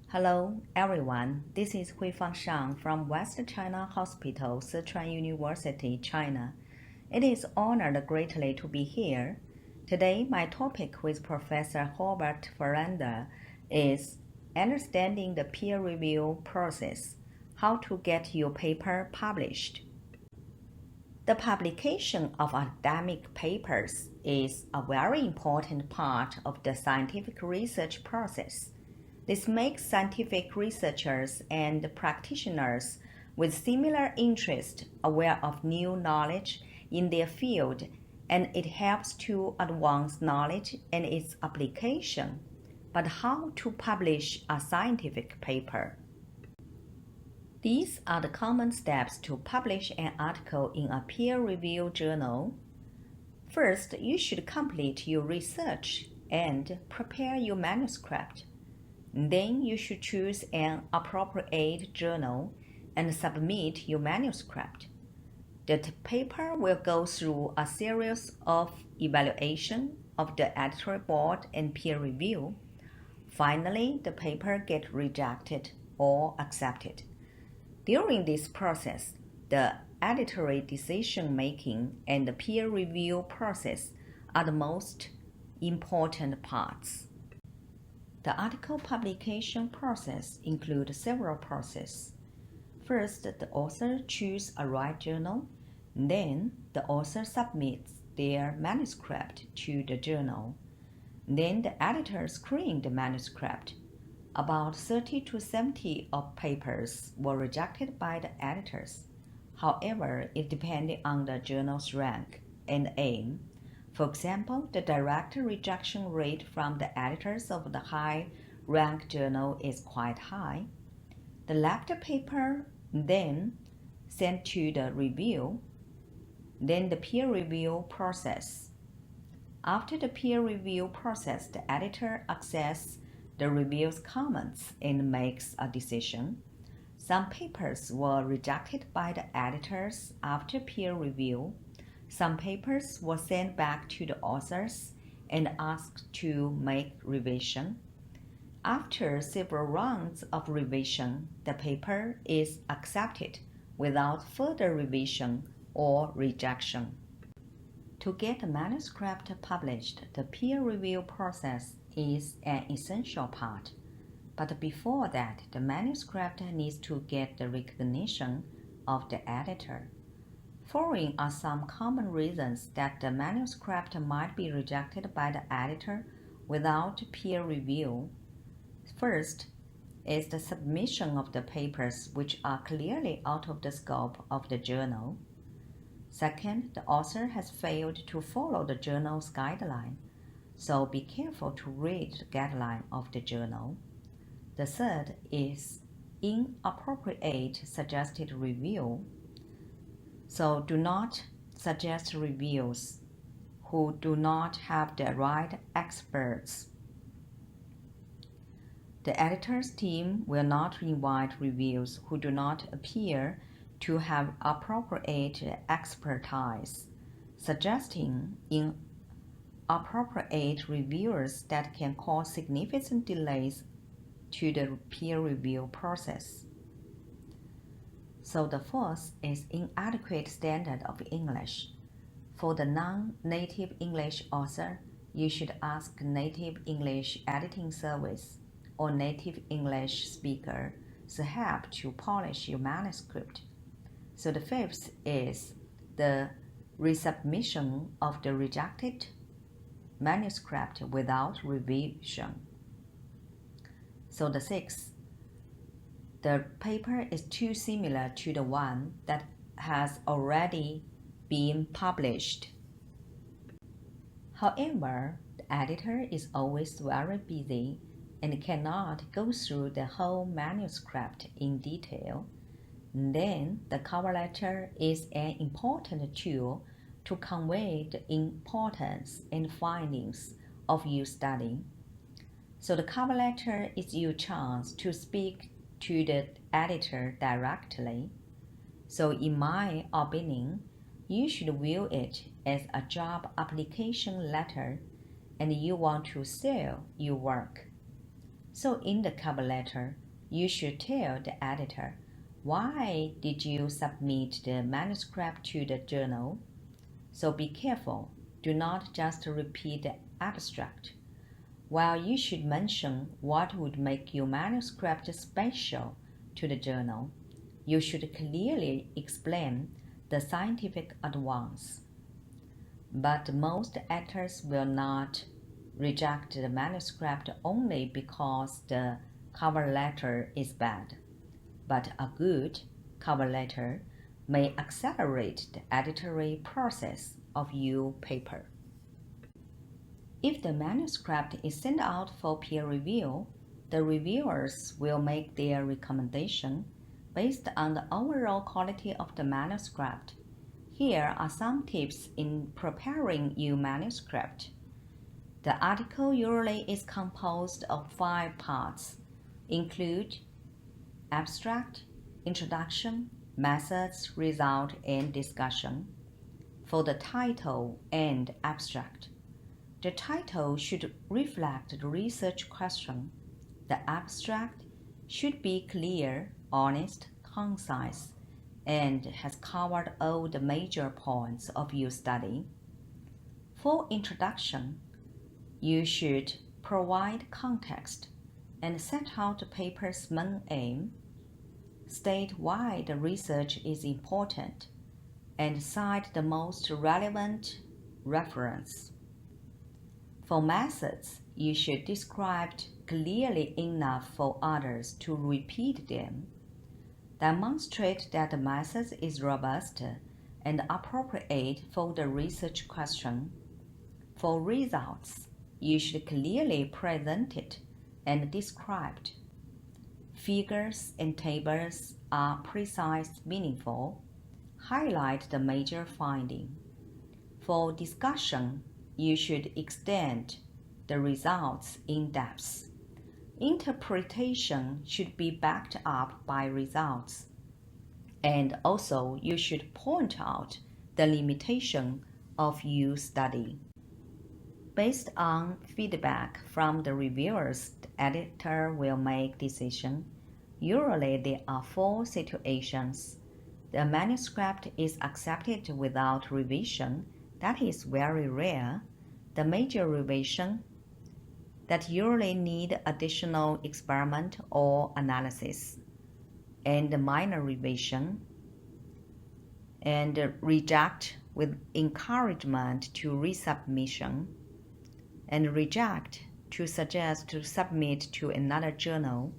Hello, everyone. This is Huifang Shang from West China Hospital, Sichuan University, China. It is honored greatly to be here. Today, my topic with Professor Robert Ferranda is Understanding the Peer Review Process, How to Get Your Paper Published. The publication of academic papers is a very important part of the scientific research process. This makes scientific researchers and practitioners with similar interest aware of new knowledge in their field, and it helps to advance knowledge and its application. But how to publish a scientific paper? These are the common steps to publish an article in a peer-reviewed journal. First, you should complete your research and prepare your manuscript. Then you should choose an appropriate journal and submit your manuscript. The paper will go through a series of evaluation of the editorial board and peer review. Finally, the paper gets rejected or accepted. During this process, the editorial decision-making and the peer review process are the most important parts. The article publication process includes several processes. First, the author chooses a right journal. Then, the author submits their manuscript to the journal. Then, the editor screens the manuscript. About 30 to 70 of papers were rejected by the editors. However, it depended on the journal's rank and aim. For example, the direct rejection rate from the editors of the high-ranked journal is quite high. The left paper then sent to the review, then the peer review process. After the peer review process, the editor accesses the review's comments and makes a decision. Some papers were rejected by the editors after peer review. Some papers were sent back to the authors and asked to make revision. After several rounds of revision, the paper is accepted without further revision or rejection. To get a manuscript published, the peer review process is an essential part. But before that, the manuscript needs to get the recognition of the editor. Following are some common reasons that the manuscript might be rejected by the editor without peer review. First is the submission of the papers which are clearly out of the scope of the journal. Second, the author has failed to follow the journal's guideline, so be careful to read the guideline of the journal. The third is inappropriate suggested review. So do not suggest reviews who do not have the right experts. The editor's team will not invite reviews who do not appear to have appropriate expertise, suggesting inappropriate reviewers that can cause significant delays to the peer review process. So the fourth is inadequate standard of English. For the non-native English author, you should ask native English editing service or native English speaker to help to polish your manuscript. So the fifth is the resubmission of the rejected manuscript without revision. So the sixth, the paper is too similar to the one that has already been published. However, the editor is always very busy and cannot go through the whole manuscript in detail. Then the cover letter is an important tool to convey the importance and findings of your study. So the cover letter is your chance to speak to the editor directly. So in my opinion, you should view it as a job application letter and you want to sell your work. So in the cover letter, you should tell the editor, why did you submit the manuscript to the journal? So be careful, do not just repeat the abstract. While you should mention what would make your manuscript special to the journal, you should clearly explain the scientific advance. But most editors will not reject the manuscript only because the cover letter is bad, but a good cover letter may accelerate the editorial process of your paper. If the manuscript is sent out for peer review, the reviewers will make their recommendation based on the overall quality of the manuscript. Here are some tips in preparing your manuscript. The article usually is composed of 5 parts, include abstract, introduction, methods, result, and discussion. For the title and abstract, the title should reflect the research question. The abstract should be clear, honest, concise, and has covered all the major points of your study. For introduction, you should provide context and set out the paper's main aim, state why the research is important, and cite the most relevant reference. For methods, you should describe clearly enough for others to repeat them. Demonstrate that the method is robust and appropriate for the research question. For results, you should clearly present it and describe it. Figures and tables are precise, meaningful. Highlight the major finding. For discussion, you should extend the results in depth. Interpretation should be backed up by results. And also, you should point out the limitation of your study. Based on feedback from the reviewers, the editor will make decision. Usually, there are 4 situations. The manuscript is accepted without revision. That is very rare. The major revision that usually need additional experiment or analysis, and the minor revision, and reject with encouragement to resubmission, and reject to suggest to submit to another journal.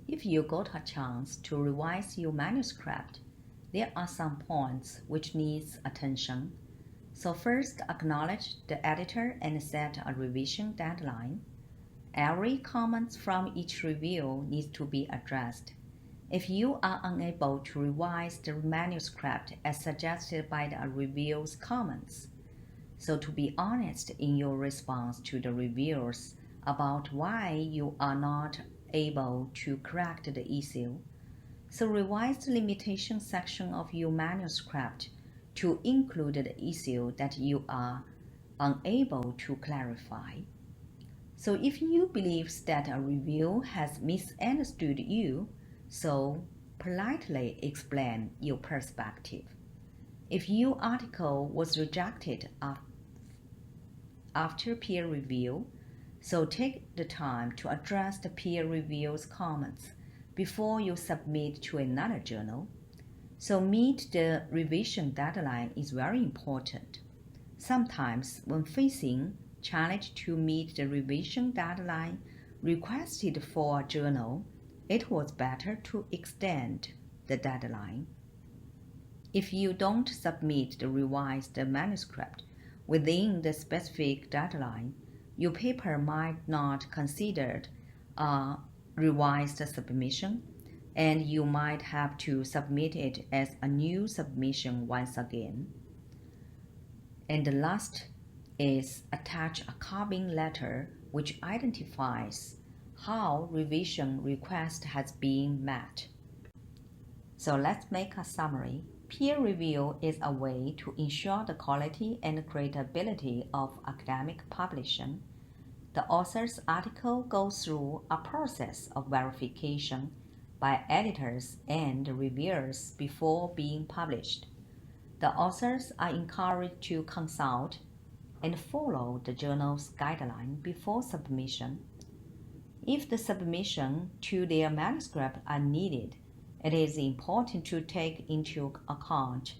If you got a chance to revise your manuscript, there are some points which needs attention. So first, acknowledge the editor and set a revision deadline. Every comment from each review needs to be addressed. If you are unable to revise the manuscript as suggested by the review's comments, so to be honest in your response to the reviewers about why you are not able to correct the issue. So revise the limitation section of your manuscript to include the issue that you are unable to clarify. So if you believe that a review has misunderstood you, so politely explain your perspective. If your article was rejected after peer review, so take the time to address the peer review's comments before you submit to another journal. So meet the revision deadline is very important. Sometimes when facing challenge to meet the revision deadline requested for a journal, it was better to extend the deadline. If you don't submit the revised manuscript within the specific deadline, your paper might not considered a revised submission, and you might have to submit it as a new submission once again. And the last is attach a covering letter which identifies how revision request has been met. So let's make a summary. Peer review is a way to ensure the quality and credibility of academic publishing. The author's article goes through a process of verification by editors and reviewers before being published. The authors are encouraged to consult and follow the journal's guideline before submission. If the submission to their manuscript are needed, it is important to take into account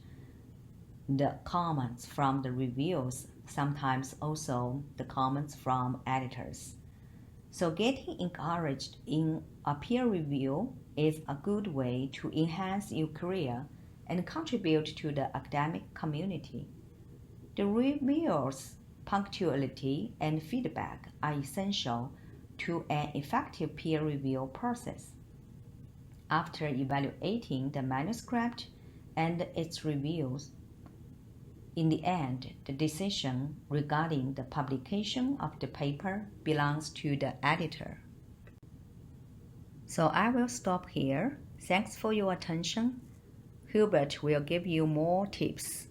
the comments from the reviewers, sometimes also the comments from editors. So getting encouraged in a peer review is a good way to enhance your career and contribute to the academic community. The reviewers' punctuality and feedback are essential to an effective peer review process. After evaluating the manuscript and its reviews, in the end, the decision regarding the publication of the paper belongs to the editor. So I will stop here. Thanks for your attention. Hubert will give you more tips.